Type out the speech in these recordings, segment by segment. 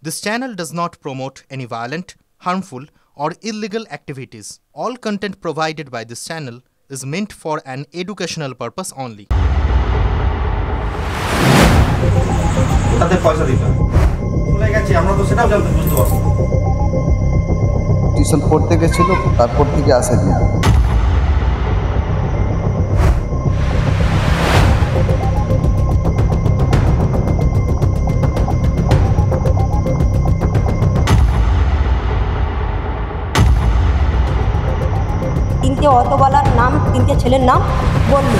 This channel does not promote any violent, harmful, or illegal activities. All content provided by this channel is meant for an educational purpose only. তাদের পয়সা দিতে চলে গেছি, আমরা তো সেটাও জানতে বুঝতে পারছি। টিউশন পড়তে গেছিল, তারপর থেকে আসেনি। তিনটে অটোওয়ালার নাম, তিনটে ছেলের নাম বলল।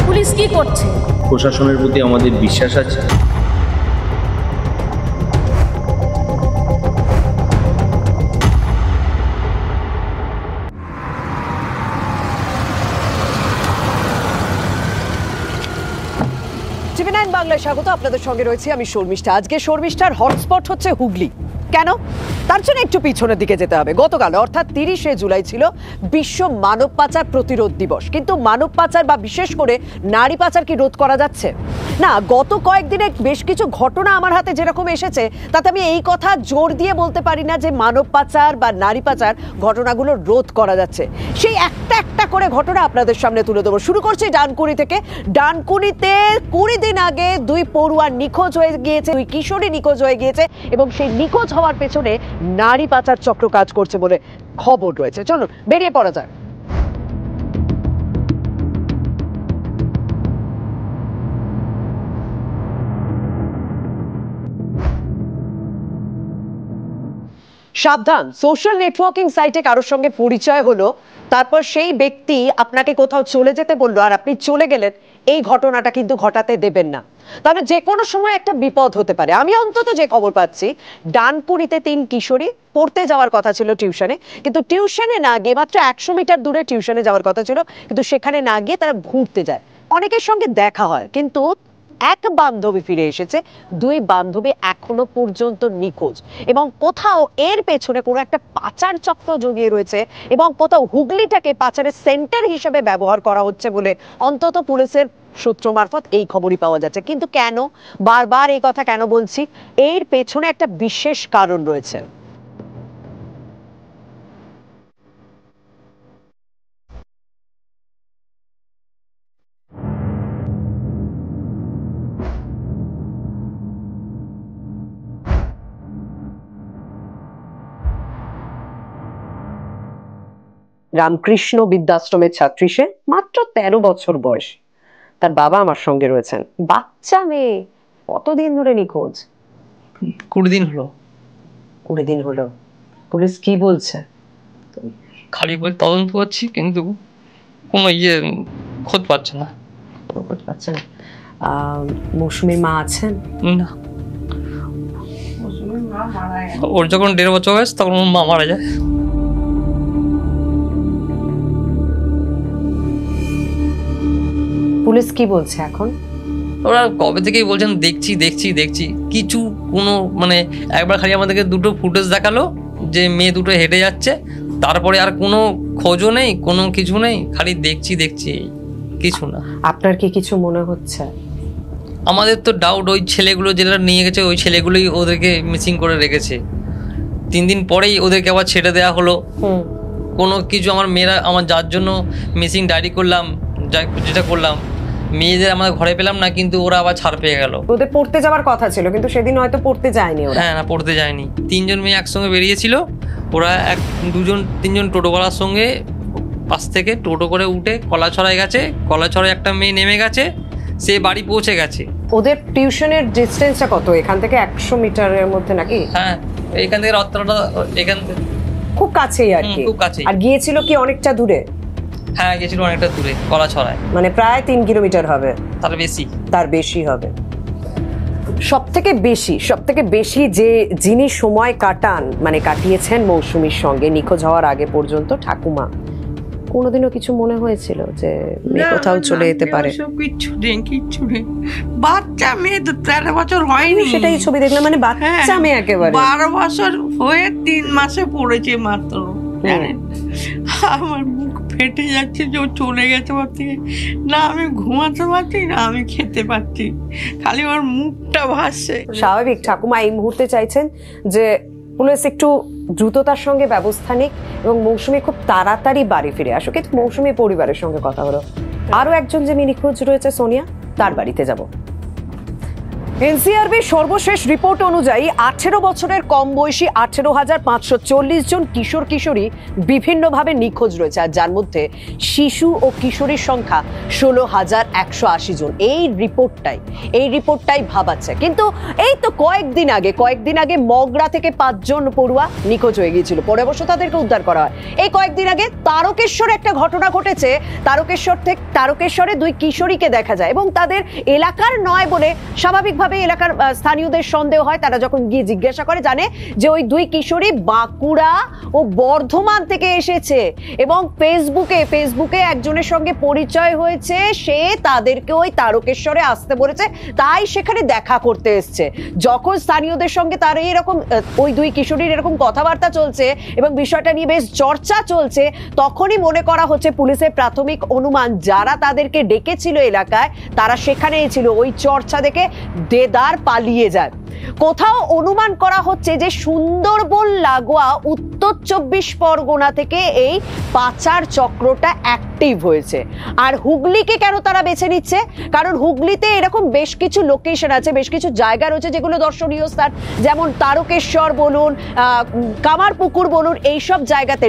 পুলিশ কি করছে? প্রশাসনের প্রতি আমাদের বিশ্বাস আছে। টিভি9 বাংলায় স্বাগত। আপনাদের সঙ্গে রয়েছে আমি শর্মিষ্ঠা। আজকে শর্মিষ্ঠার হটস্পট হচ্ছে হুগলি। কেন? তার জন্য একটু পিছনের দিকে যেতে হবে। গতকাল অর্থাৎ 30শে জুলাই ছিল বিশ্ব মানব পাচার প্রতিরোধ দিবস। কিন্তু মানব পাচার বা বিশেষ করে নারী পাচার কি রোধ করা যাচ্ছে? না, গত কয়েকদিনে বেশ কিছু ঘটনা আমার হাতে যেরকম এসেছে তাতে আমি এই কথা জোর দিয়ে বলতে পারি না যে মানব পাচার বা নারী পাচার ঘটনাগুলো রোধ করা যাচ্ছে। সেই একটা একটা করে ঘটনা আপনাদের সামনে তুলে দেবো। শুরু করছি ডানকুনি থেকে। ডানকুনিতে 20 দিন আগে দুই পড়ুয়া নিখোঁজ হয়ে গিয়েছে, দুই কিশোরী নিখোঁজ হয়ে গিয়েছে এবং সেই নিখোঁজ হওয়ার পেছনে নারী পাচার চক্র কাজ করছে বলে খবর রয়েছে। চলুন বেরিয়ে পড়া যাক। সাবধান, সোশ্যাল নেটওয়ার্কিং সাইটে কারোর সঙ্গে পরিচয় হলো, তারপর সেই ব্যক্তি আপনাকে কোথাও চলে যেতে বললো আর আপনি চলে গেলেন, এই ঘটনাটা কিন্তু ঘটাতে দেবেন না। তবে যে কোনো সময় একটা বিপদ হতে পারে। আমি অন্তত যে খবর পাচ্ছি, ডানকুনিতে 3 কিশোরী পড়তে যাওয়ার কথা ছিল টিউশনে, কিন্তু টিউশনে না গিয়ে মাত্র 100 মিটার দূরে টিউশনে যাওয়ার কথা ছিল, কিন্তু সেখানে না গিয়ে তারা ঘুরতে যায়। অনেকের সঙ্গে দেখা হয়, কিন্তু এক বান্ধবী ফিরে এসেছে, 2 বান্ধবী এখনো পর্যন্ত নিখোঁজ এবং কোথাও এর পেছনে কোনো একটা পাচার চক্র জড়িয়ে রয়েছে এবং কোথাও হুগলিটাকে পাচারের সেন্টার হিসেবে ব্যবহার করা হচ্ছে বলে অন্তত পুলিশের সূত্র মারফত এই খবরই পাওয়া যাচ্ছে। কিন্তু কেন বারবার এই কথা কেন বলছি? এর পেছনে একটা বিশেষ কারণ রয়েছে। রামকৃষ্ণ বিদ্যাশ্রমের ছাত্রী সে, মাত্র 13 বছর বয়স। তার বাবা আমার সঙ্গে রয়েছেন। বাচ্চা মেয়ে, কতদিন ধরে নিখোঁজ? 20 দিন হলো। 20 দিন হলো। পুলিশ কি বলছে? খালি বলে তদন্ত করছি, কিন্তু কোনো খোঁজ পাচ্ছে না। খোঁজ পাচ্ছে না। মৌসুমীর মা আছেন? না, ওর যখন 1.5 বছর বয়স তখন ওর মা মারা যায়। পুলিশ কি বলছে এখন? ওরা কবে থেকেই বলছেন দেখছি দেখছি দেখছি, কিছু কোনো একবার খালি আমাদেরকে 2টো ফুটেজ দেখালো যে মেয়ে দুটো হেঁটে যাচ্ছে, তারপরে আর কোনো খোঁজও নেই, কোনো কিছু নেই, খালি দেখছি দেখছি, কিছু না। আপনার কি কিছু মনে হচ্ছে? আমাদের তো ডাউট ওই ছেলেগুলো যেটা নিয়ে গেছে ওই ছেলেগুলোই ওদেরকে মিসিং করে রেখেছে। 3 দিন পরেই ওদেরকে আবার ছেড়ে দেওয়া হলো। কোনো কিছু আমার যার জন্য মিসিং ডায়েরি করলাম, যেটা করলাম, মেয়েদের আমাদের ঘরে পেলাম না, কিন্তু ওরা আবার ছাড় পেয়ে গেল। ওদের পড়তে যাওয়ার কথা ছিল, কিন্তু সেদিন হয়তো পড়তে যায়নি ওরা। হ্যাঁ, না পড়তে যায়নি। 3 জন মেয়ে একসঙ্গে বেরিয়েছিল। ওরা 3 জন টোটোওয়ালার সঙ্গে পাশ থেকে টোটো করে উঠে কলাছড়ায় গেছে। কলাছড়ায় একটা মেয়ে নেমে গেছে, সে বাড়ি পৌঁছে গেছে। ওদের টিউশনের ডিস্টেন্সটা কত? এখান থেকে 100 মিটারের মধ্যে নাকি? হ্যাঁ, এখান থেকে রত্নটা এখান থেকে খুব কাছেই আর কি। খুব কাছেই। আর গিয়েছিল কি অনেকটা দূরে? হ্যাঁ, গেছিল অনেকটা দূরে, কলাছড়ায়। প্রায় 3 কিলোমিটার হবে। তার বেশি হবে। সব থেকে বেশি যে যিনি সময় কাটিয়েছেন মৌসুমীর সঙ্গে নিখোঁজ হওয়ার আগে পর্যন্ত, ঠাকুমা, কোনোদিনও কিছু মনে হয়েছিল যে কোথাও চলে যেতে পারে? কিচ্ছু নেই। বাচ্চা মেয়ে তো 13 বছর হয়নি। সেটাই ছবি দেখলাম, বাচ্চা মেয়ে একেবারে 12 বছর হয়ে 3 মাসে পড়েছে মাত্র। আমার মুখ ফেটে যাচ্ছে যে ও চলে গেছে ওর থেকে। না আমি ঘুমাতে পারছি, না আমি খেতে পারছি, খালি ওর মুখটা ভাসছে। স্বাভাবিক ঠাকুমা এই মুহূর্তে চাইছেন যে পুলিশ একটু দ্রুততার সঙ্গে ব্যবস্থা নিক এবং মৌসুমী খুব তাড়াতাড়ি বাড়ি ফিরে আসুক। কিন্তু মৌসুমী পরিবারের সঙ্গে কথা হলো, আরো একজন যে নিখোঁজ রয়েছে সোনিয়া, তার বাড়িতে যাব। এনসিআরবির সর্বশেষ রিপোর্ট অনুযায়ী 18 বছরের কম বয়সী 18,540 জন কিশোর কিশোরী বিভিন্নভাবে নিখোঁজ রয়েছে, আর যার মধ্যে শিশু ও কিশোরীর সংখ্যা 16,180 জন। এই রিপোর্টটাই ভাবাচ্ছে। কিন্তু এই তো কয়েকদিন আগে মগরা থেকে 5 জন পড়ুয়া নিখোঁজ হয়ে গিয়েছিল, পরে অবশ্য তাদেরকে উদ্ধার করা হয়। এই কয়েকদিন আগে তারকেশ্বরে একটা ঘটনা ঘটেছে। তারকেশ্বরে 2 কিশোরীকে দেখা যায় এবং তাদের এলাকার নয় বলে স্বাভাবিকভাবে এলাকার স্থানীয়দের সন্দেহ হয়। তারা যখন গিয়ে জিজ্ঞাসা করে জানে যে ওই 2 কিশোরী বাঁকুড়া ও বর্ধমান থেকে এসেছে এবং ফেসবুকে একজনের সঙ্গে পরিচয় হয়েছে, সে তাদেরকে ওই তারকেশ্বরে আসতে বলেছে, তাই সেখানে দেখা করতে এসছে। যখন স্থানীয়দের সঙ্গে তার এরকম ওই 2 কিশোরীর এরকম কথাবার্তা চলছে এবং বিষয়টা নিয়ে বেশ চর্চা চলছে, তখনই মনে করা হচ্ছে পুলিশের প্রাথমিক অনুমান যারা তাদেরকে ডেকেছিল এলাকায় তারা সেখানেই ছিল। ওই চর্চা দেখে দেদার পালিয়ে যায়। কোথাও অনুমান করা হচ্ছে যে সুন্দরবন লাগোয়া উত্তর 24 পরগনা থেকে এই পাচার চক্রটা অ্যাক্টিভ হয়েছে। আর হুগলিকে কেন তারা বেছে নিচ্ছে? কারণ হুগলিতে এরকম বেশ কিছু লোকেশন আছে, বেশ কিছু জায়গা রয়েছে যেগুলো দর্শনীয় স্থান, যেমন তারকেশ্বর বলুন, কামারপুকুর বলুন, এইসব জায়গাতে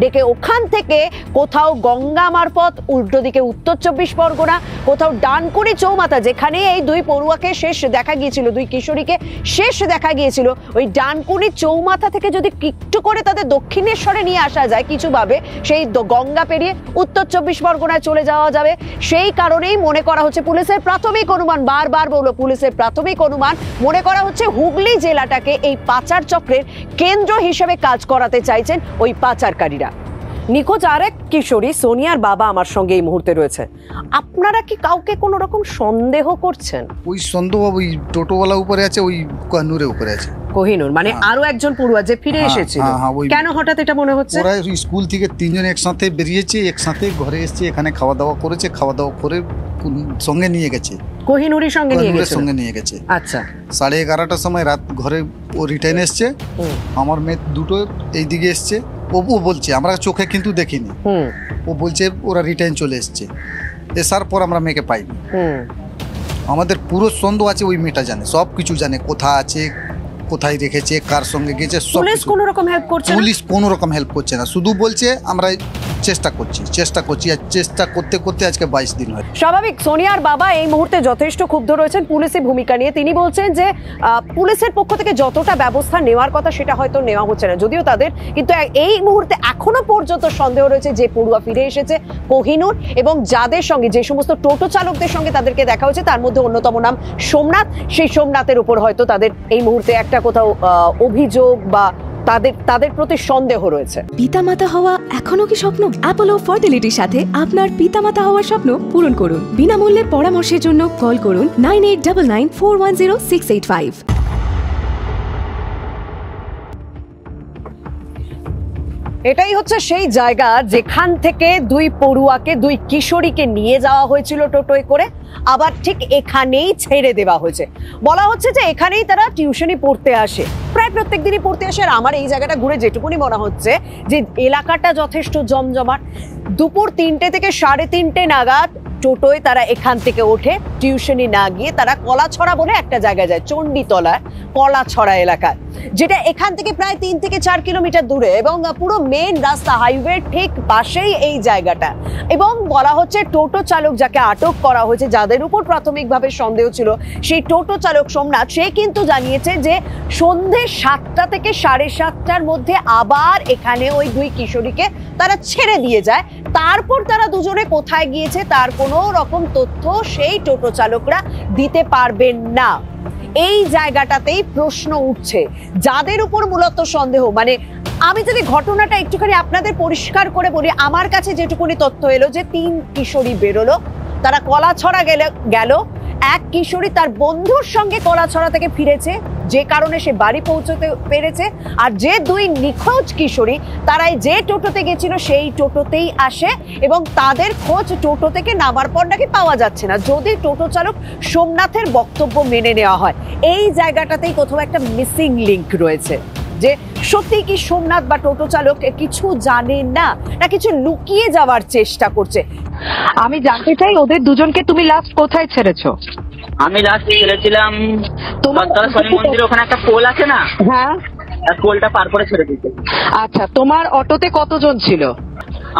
ডেকে ওখান থেকে কোথাও গঙ্গা মারফত উল্টো দিকে উত্তর 24 পরগনা, কোথাও ডানকুনি চৌমাথা যেখানে এই 2 পড়ুয়াকে শেষ দেখা গিয়েছিল, 2 কিশোরীকে শেষ দেখা গিয়েছিল, ওই ডানকুনি চৌমাথা থেকে যদি একটু করে তাদের দক্ষিণেশ্বরে নিয়ে আসা যায় কিছুভাবে, সেই গঙ্গা পেরিয়ে উত্তর 24 পরগনায় চলে যাওয়া যাবে। সেই কারণেই মনে করা হচ্ছে পুলিশের প্রাথমিক অনুমান, বারবার বলবো পুলিশের প্রাথমিক অনুমান, মনে করা হচ্ছে হুগলি জেলাটাকে এই পাচার চক্রের কেন্দ্র হিসেবে কাজ করাতে চাইছেন ওই পাচারকারীরা। নিখোঁজ আরেক কিশোরী সোনিয়ার বাবা আমার সঙ্গে এই মুহূর্তে রয়েছে। আপনারা কি কাউকে কোনো রকম সন্দেহ করছেন? ওই সন্দেহ ওই টোটোওয়ালা উপরে আছে, ওই কোহিনুরের উপরে আছে। কোহিনুর মানে আরো একজন পড়ুয়া যে ফিরে এসেছিল, কেন হঠাৎ এটা মনে হচ্ছে? ওরা স্কুল থেকে 3 জন একসাথে বেরিয়েছে, একসাথে ঘরে এসেছে, এখানে খাওয়া দাওয়া করেছে, খাওয়া দাওয়া করে সঙ্গে নিয়ে গেছে, কোহিনুরের সঙ্গে নিয়ে গেছে। আচ্ছা, 11:30টার সময় রাত ঘরে ও রিটার্ন এসছে। আমার মেয়ে দুটো এইদিকে এসছে, ও বলছে আমরা চোখে কিন্তু দেখিনি, ও বলছে ওরা রিটার্ন চলে এসছে। এসার পর আমরা মেয়েকে পাইনি। আমাদের পুরো সন্দেহ আছে ওই মেয়েটা জানে, সব কিছু জানে, কোথায় আছে, কোথায় রেখেছে, কার সঙ্গে গেছে, সব। পুলিশ কোনো রকম হেল্প করছে না? পুলিশ কোনো রকম হেল্প করছে না, শুধু বলছে আমরা চেষ্টা করছি, আর চেষ্টা করতে করতে আজকে 22 দিন হয়। স্বাভাবিক, সোনিয়ার বাবা এই মুহূর্তে যথেষ্ট ক্ষুব্ধ রয়েছেন পুলিশের ভূমিকা নিয়ে। তিনি বলছেন যে পুলিশের পক্ষ থেকে যতটা ব্যবস্থা নেওয়ার কথা সেটা হয়তো নেওয়া হচ্ছে না, যদিও তাদের কিন্তু এই মুহূর্তে এখনো পর্যন্ত সন্দেহ রয়েছে যে পড়ুয়া ফিরে এসেছে কোহিনুর, এবং যাদের সঙ্গে যে সমস্ত টোটো চালকদের সঙ্গে তাদেরকে দেখা হয়েছে তার মধ্যে অন্যতম নাম সোমনাথ। সেই সোমনাথের উপর হয়তো তাদের এই মুহূর্তে একটা কোথাও অভিযোগ বা তাদের প্রতি সন্দেহ রয়েছে। পিতামাতা হওয়া এখনো কি স্বপ্ন? অ্যাপোলো ফার্টিলিটির সাথে আপনার পিতামাতা হওয়ার স্বপ্ন পূরণ করুন। বিনামূল্যে পরামর্শের জন্য কল করুন 9899410685। এটাই হচ্ছে সেই জায়গা যেখান থেকে 2 পড়ুয়াকে, 2 কিশোরীকে নিয়ে যাওয়া হয়েছিল টোটোয় করে, আবার ঠিক এখানেই ছেড়ে দেওয়া হয়েছে। বলা হচ্ছে যে এখানেই তারা টিউশনি পড়তে আসে, প্রায় প্রত্যেক দিনই পড়তে আসে। আর আমার এই জায়গাটা ঘুরে যেটুকুনি মনে হচ্ছে যে এলাকাটা যথেষ্ট জমজমাট। দুপুর 3টে থেকে 3:30 নাগাদ টোটোয় তারা এখান থেকে ওঠে, টিউশনি না গিয়ে তারা কলাছড়া বলে একটা জায়গায় যায়, চণ্ডীতলার কলাছড়া এলাকায়, যেটা এখান থেকে প্রায় 3 থেকে 4 কিলোমিটার দূরে এবং পুরো মেন রাস্তা, হাইওয়ে ঠিক পাশেই এই জায়গাটা। এবং বলা হচ্ছে টোটো চালক যাকে আটক করা হয়েছে, যাদের উপর প্রাথমিকভাবে সন্দেহ ছিল, সেই টোটো চালক সোমনাথ, সে কিন্তু জানিয়েছে যে সন্ধে 7টা থেকে 7:30টার মধ্যে আবার এখানে ওই 2 কিশোরীকে তারা ছেড়ে দিয়ে যায়। তারপর তারা দুজনে কোথায় গিয়েছে তার কোনো রকম তথ্য সেই টোটো চালকরা দিতে পারবেন না। এই জায়গাটাতেই প্রশ্ন উঠছে, যাদের উপর মূলত সন্দেহ। মানে আমি যদি ঘটনাটা একটুখানি আপনাদের পরিষ্কার করে বলি, আমার কাছে যেটুকুনি তথ্য এলো যে 3 কিশোরী বেরোলো, তারা কলাছড়া গেল, এক কিশোরী তার বন্ধুর সঙ্গে কলাছড়া থেকে ফিরেছে, যে কারণে সে বাড়ি পৌঁছতে পেরেছে। আর যে দুই নিখোঁজ কিশোরী তারাই যে টোটোতে গেছিল সেই টোটোতেই আসে এবং তাদের খোঁজ টোটো থেকে নামার পর নাকি পাওয়া যাচ্ছে না, যদি টোটো চালক সোমনাথের বক্তব্য মেনে নেওয়া হয়। এই জায়গাটাতেই কোথাও একটা মিসিং লিংক রয়েছে, যে সত্যি কি সোমনাথ বা টোটো চালক কিছু জানে না, না কিছু লুকিয়ে যাওয়ার চেষ্টা করছে। আমি জানতে চাই ওদের দুজনকে তুমি লাস্ট কোথায় ছেড়েছো? আমি লাস্ট ছেড়েছিলাম তোমার শনি মন্দির ওখানে একটা পোল আছে না, হ্যাঁ, পোলটা পার করে ছেড়ে দিতে। আচ্ছা, তোমার অটোতে কতজন ছিল?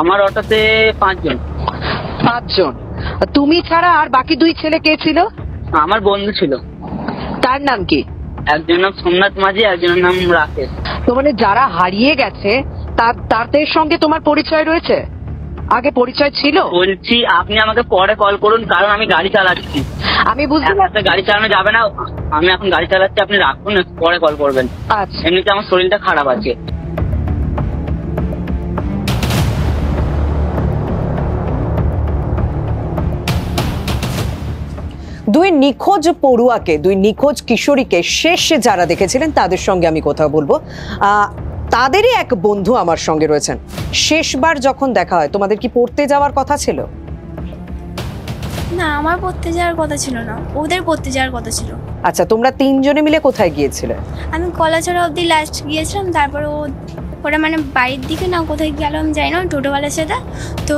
আমার অটোতে 5 জন। 5 জন। তুমি ছাড়া আর বাকি দুই ছেলে কে ছিল? আমার বন্ধু ছিল। তার নাম কি? একজনের নাম সোমনাথ মাঝি, একজনের নাম রাকেশ। তো মানে যারা হারিয়ে গেছে তাদের সঙ্গে তোমার পরিচয় রয়েছে? আগে পরিচয় ছিল? বলছি আপনি আমাকে পরে কল করুন, কারণ আমি গাড়ি চালাচ্ছি। আমি বুঝতে পারছি গাড়ি চালানো যাবে না, আমি এখন গাড়ি চালাচ্ছি, আপনি রাখুন, পরে কল করবেন। আচ্ছা, এমনিতে আমার শরীরটা খারাপ আছে। দুই নিখোঁজ পড়ুয়াকে, দুই নিখোঁজ কিশোরীকে শেষ যারা দেখেছিলেন তাদের সঙ্গে আমি কথা বলবো। তাদেরই এক বন্ধু আমার সঙ্গে রয়েছেন। শেষবার যখন দেখা হয় তোমাদের কি পড়তে যাওয়ার কথা ছিল? না, আমার পড়তে যাওয়ার কথা ছিল না, ওদের পড়তে যাওয়ার কথা ছিল। আচ্ছা, তোমরা 3 জনে মিলে কোথায় গিয়েছিলে? আমি কলাছড়া অবধি লাস্ট গিয়েছিলাম, তারপর ওরা মানে বাড়ির দিকে না কোথায় গেল আমি জানি না, টোটোওয়ালার সাথে। তো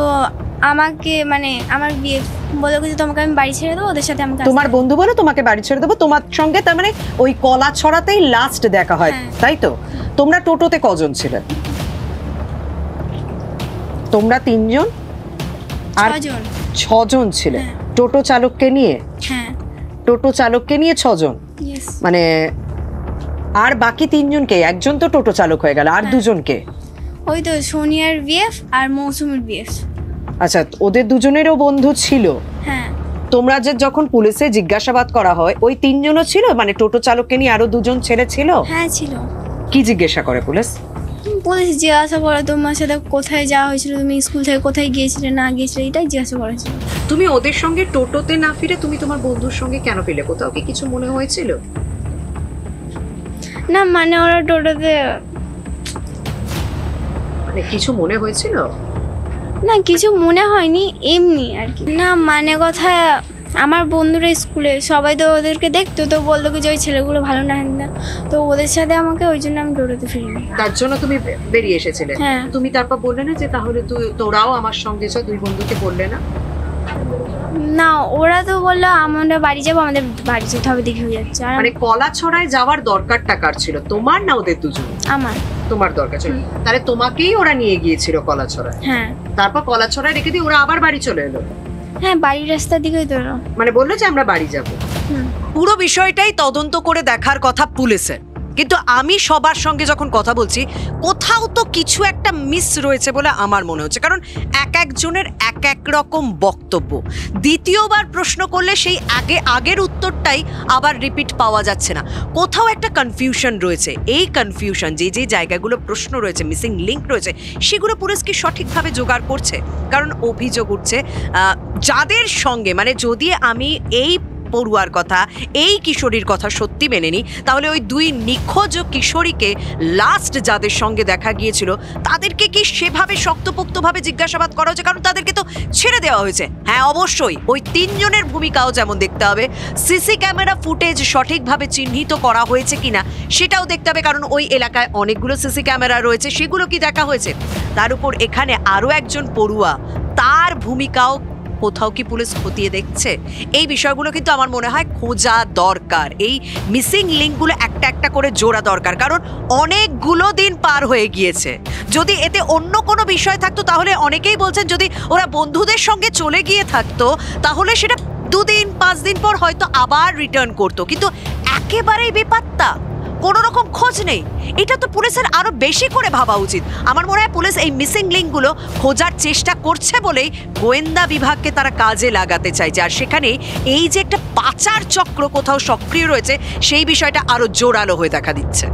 আমাকে মানে আমার বিয়ে বলে কিছু, তোমাকে আমি বাড়ি ছেড়ে দেবো, ওদের সাথে আমাকে। তোমার বন্ধু বলো তোমাকে বাড়ি ছেড়ে দেবো, তোমার সঙ্গে তার মানে ওই কলাছড়াতেই লাস্ট দেখা হয়, তাই তো? তোমরা টোটোতে কজন ছিলে? তোমরা 3 জন আর 6 জন ছিলে টোটো চালককে নিয়ে? হ্যাঁ, টোটো চালককে নিয়ে 6 জন। মানে আর বাকি 3 জনকে? একজন তো টোটো চালক হয়ে গেল, আর 2 জনকে? ওই তো সোনিয়ার বিএফ আর মৌসুমীর বিএফ। আচ্ছা, ওদের দুজনেরও বন্ধু ছিল? হ্যাঁ। তোমরা যে যখন পুলিশে জিজ্ঞাসাবাদ করা হয় ওই 3 জনও ছিল, মানে টোটো চালককে নিয়ে আরো 2 জন ছেলে ছিল? হ্যাঁ ছিল। কি জিজ্ঞাসা করে পুলিশ? পুলিশ জিজ্ঞাসা করে তোমার সাথে কোথায় যাওয়া হয়েছিল, তুমি স্কুল থেকে কোথায় গিয়েছিলে না গিয়েছিলে, এটাই জিজ্ঞাসা করেছিল। তুমি ওদের সঙ্গে টোটোতে না ফিরে তুমি তোমার বন্ধুর সঙ্গে কেন ফিরলে? কোথাও কি কিছু মনে হয়েছিল? না মানে ওরা টোটোতে মানে কিছু মনে হয়েছিল? না কিছু মনে হয়নি, এমনি আর কি। না মানে কথা, আমার বন্ধুরা স্কুলে সবাই তো ওদেরকে দেখতো, তো বলতো কি যে ওই ছেলেগুলো ভালো না, তো ওদের সাথে আমাকে, ওই জন্য আমি টোটোতে ফিরিনি। তার জন্য তুমি বেরিয়ে এসেছিলে? হ্যাঁ। তুমি তারপর বললে না যে তাহলে তোরাও আমার সঙ্গে চ, 2 বন্ধুকে বললে না? না, ওরা তো বললো আমরা বাড়ি যাবো, আমাদের বাড়ি যেতে হবে, দেখে হয়ে যাচ্ছে। মানে কলাছড়ায় যাওয়ার দরকারটা কার ছিল, তোমার না ওদের দুজন? আমার। তোমার দরকার ছিল, তাহলে তোমাকেই ওরা নিয়ে গিয়েছিল কলাছড়ায়? হ্যাঁ। তারপর কলাছড়ায় রেখে দিয়ে ওরা আবার বাড়ি চলে এলো? হ্যাঁ, বাড়ির রাস্তার দিকেই তো। মানে বললো যে আমরা বাড়ি যাবো। পুরো বিষয়টাই তদন্ত করে দেখার কথা পুলিশের, কিন্তু আমি সবার সঙ্গে যখন কথা বলছি কোথাও তো কিছু একটা মিস রয়েছে বলে আমার মনে হচ্ছে, কারণ একজনের এক রকম বক্তব্য। দ্বিতীয়বার প্রশ্ন করলে সেই আগের উত্তরটাই আবার রিপিট পাওয়া যাচ্ছে না, কোথাও একটা কনফিউশন রয়েছে। এই কনফিউশন, যে জায়গাগুলো প্রশ্ন রয়েছে, মিসিং লিঙ্ক রয়েছে, সেগুলো পুলিশ কি সঠিকভাবে জোগাড় করছে? কারণ অভিযোগ উঠছে যাদের সঙ্গে, মানে যদি আমি এই পড়ুয়ার কথা, এই কিশোরীর কথা সত্যি মেনে নিই, তাহলে ওই 2 নিখোঁজ কিশোরীকে লাস্ট যাদের সঙ্গে দেখা গিয়েছিল তাদেরকে কি সেভাবে শক্তপোক্তভাবে জিজ্ঞাসাবাদ করা হয়েছে? কারণ তাদেরকে তো ছেড়ে দেওয়া হয়েছে। হ্যাঁ, অবশ্যই ওই 3 জনের ভূমিকাও যেমন দেখতে হবে, সিসি ক্যামেরা ফুটেজ সঠিকভাবে চিহ্নিত করা হয়েছে কিনা সেটাও দেখতে হবে, কারণ ওই এলাকায় অনেকগুলো সিসি ক্যামেরা রয়েছে, সেগুলো কি দেখা হয়েছে? তার উপর এখানে আরও একজন পড়ুয়া, তার ভূমিকাও কোথাও কি পুলিশ খতিয়ে দেখছে? এই বিষয়গুলো কিন্তু আমার মনে হয় খোঁজা দরকার, এই মিসিং লিঙ্কগুলো একটা করে জোড়া দরকার, কারণ অনেকগুলো দিন পার হয়ে গিয়েছে। যদি এতে অন্য কোনো বিষয় থাকতো তাহলে অনেকেই বলছেন যদি ওরা বন্ধুদের সঙ্গে চলে গিয়ে থাকতো তাহলে সেটা 2 দিন 5 দিন পর হয়তো আবার রিটার্ন করতো, কিন্তু একেবারেই বেপাত্তা, কোনো রকম খোঁজ নেই। এটা তো পুলিশের আরো বেশি করে ভাবা উচিত। আমার মনে হয় পুলিশ এই মিসিং লিঙ্কগুলো খোঁজার চেষ্টা করছে বলেই গোয়েন্দা বিভাগকে তারা কাজে লাগাতে চাইছে, আর সেখানে এই যে একটা পাচার চক্র কোথাও সক্রিয় রয়েছে সেই বিষয়টা আরো জোরালো হয়ে দেখা দিচ্ছে।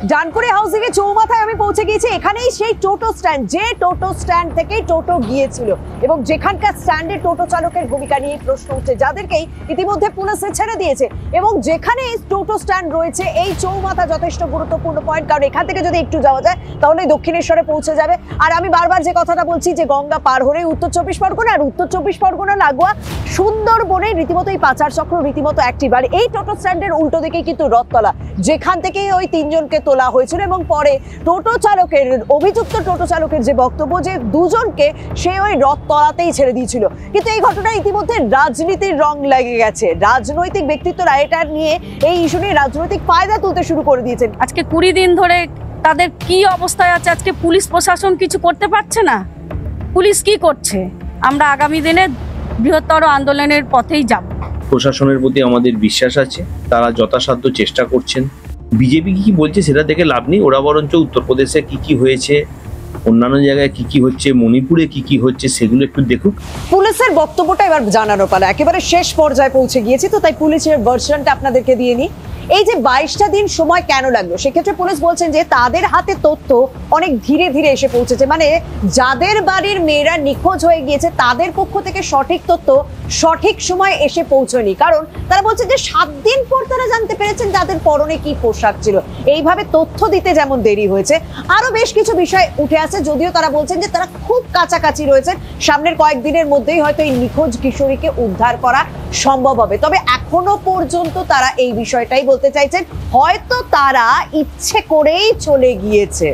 ডানকুনি হাউসিং এর চৌমাথায় আমি পৌঁছে গিয়েছি। এখানেই সেই টোটো স্ট্যান্ড, যে টোটো স্ট্যান্ড থেকে টোটো গিয়েছিল এবং যেখানকার স্ট্যান্ডে টোটো চালকের ভূমিকা নিয়ে প্রশ্ন উঠছে, যাদেরকেই ইতিমধ্যে পুলিশে ছেড়ে দিয়েছে। এবং যেখানে টোটো স্ট্যান্ড রয়েছে এই চৌমাথা যথেষ্ট গুরুত্বপূর্ণ পয়েন্ট, কারণ এখান থেকে যদি একটু যাওয়া যায় তাহলে দক্ষিণেশ্বরে পৌঁছে যাবে। আর আমি বারবার যে কথাটা বলছি যে গঙ্গা পার হলেই উত্তর চব্বিশ পরগনা, আর উত্তর চব্বিশ পরগনা লাগোয়া সুন্দরবনে রীতিমতো এই পাচার চক্র রীতিমতো অ্যাক্টিভ। আর এই টোটো স্ট্যান্ডের উল্টো দিকে কিন্তু রথতলা, যেখান থেকে ওই তিনজনকে তোলা হয়েছিল এবং পরে টোটো চালকের, অভিযুক্ত টোটো চালকের যে বক্তব্য যে দুজনকে সে ওই রথতলাতেই ছেড়ে দিয়েছিল। কিন্তু এই ঘটনায় ইতিমধ্যে রাজনীতির রং লেগে গেছে। রাজনৈতিক ব্যক্তিত্বরা এটা নিয়ে, এই ইস্যু নিয়ে রাজনৈতিক ফায়দা তুলতে শুরু করে দিয়েছেন। আজকে 20 দিন ধরে তাদের কি অবস্থায় আছে, আজকে পুলিশ প্রশাসন কিছু করতে পারছে না। পুলিশ কি করছে? আমরা আগামী দিনে বৃহত্তর আন্দোলনের পথেই যাব। প্রশাসনের প্রতি আমাদের বিশ্বাস আছে, তারা যথাসাধ্য চেষ্টা করছেন। বিজেপি কি বলছে সেটা দেখে লাভ নেই, ওরা বরঞ্চ উত্তরপ্রদেশে কি হয়েছে, অন্যান্য জায়গায় কি হচ্ছে, মণিপুরে কি হচ্ছে সেগুলো একটু দেখুক। পুলিশের বক্তব্যটা এবার জানানো পালা, একেবারে শেষ পর্যায়ে পৌঁছে গিয়েছি, তো তাই পুলিশের ভার্সনটা আপনাদেরকে দিয়ে নিই। এই যে 22টা দিন সময় কেন লাগলো, সেক্ষেত্রে পুলিশ বলছেন যে তাদের হাতে তথ্য অনেক ধীরে ধীরে এসে পৌঁছেছে। মানে যাদের বাড়ির মেয়েরা নিখোঁজ হয়ে গিয়েছে তাদের পক্ষ থেকে সঠিক তথ্য সঠিক সময় এসে পৌঁছয়নি, কারণ তারা বলছে যে 7 দিন পর তারা জানতে পেরেছেন তাদের পরনে কি পোশাক ছিল। এইভাবে তথ্য দিতে যেমন দেরি হয়েছে, আরো বেশ কিছু বিষয় উঠে আসে, যদিও তারা বলছেন যে তারা খুব কাছাকাছি রয়েছেন, সামনের কয়েকদিনের মধ্যেই হয়তো এই নিখোঁজ কিশোরীকে উদ্ধার করা সম্ভব হবে। তবে এখনো পর্যন্ত তারা এই বিষয়টাই বলতে চাইছেন, হয়তো তারা ইচ্ছে করেই চলে গিয়েছে।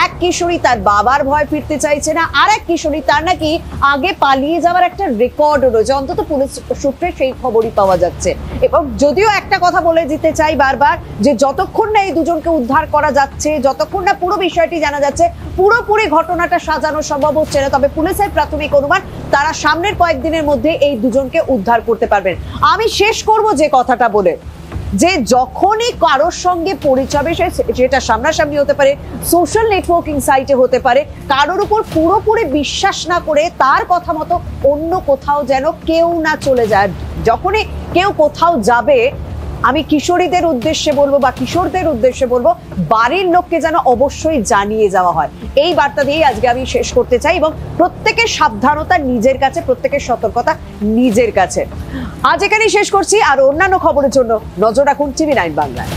এক কিশোরী তার বাবার ভয় ফিরতে চাইছে না, আর এক কিশোরী তার নাকি আগে পালিয়ে যাওয়ার একটা রেকর্ড রয়েছে, অন্তত পুলিশ সূত্রে সেই খবরই পাওয়া যাচ্ছে। এবং যদিও একটা কথা বলে দিতে চাই বারবার, যে যতক্ষণ না এই দুজনকে উদ্ধার করা যাচ্ছে, যতক্ষণ না পুরো বিষয়টি জানা যাচ্ছে, পুরোপুরি ঘটনাটা সাজানো সম্ভব হচ্ছে না, তবে পুলিশের প্রাথমিক অনুমান তারা সামনের কয়েকদিনের মধ্যে এই দুজনকে উদ্ধার করতে পারবেন। আমি শেষ করব যে কথাটা বলে, যে যখনই কারোর সঙ্গে পরিচয়, যেটা সামনাসামনি হতে পারে, সোশ্যাল নেটওয়ার্কিং সাইটে হতে পারে, কারোর উপর পুরোপুরি বিশ্বাস না করে তার কথা মতো অন্য কোথাও যেন কেউ না চলে যায়। যখনই কেউ কোথাও যাবে, আমি কিশোরীদের উদ্দেশ্যে বলবো বা কিশোরদের উদ্দেশ্যে বলবো, বাড়ির লোককে যেন অবশ্যই জানিয়ে যাওয়া হয়। এই বার্তা দিয়েই আজকে আমি শেষ করতে চাই, এবং প্রত্যেকের সাবধানতা নিজের কাছে, প্রত্যেকের সতর্কতা নিজের কাছে। আজ এখানেই শেষ করছি, আর অন্যান্য খবরের জন্য নজর রাখুন TV9 বাংলায়।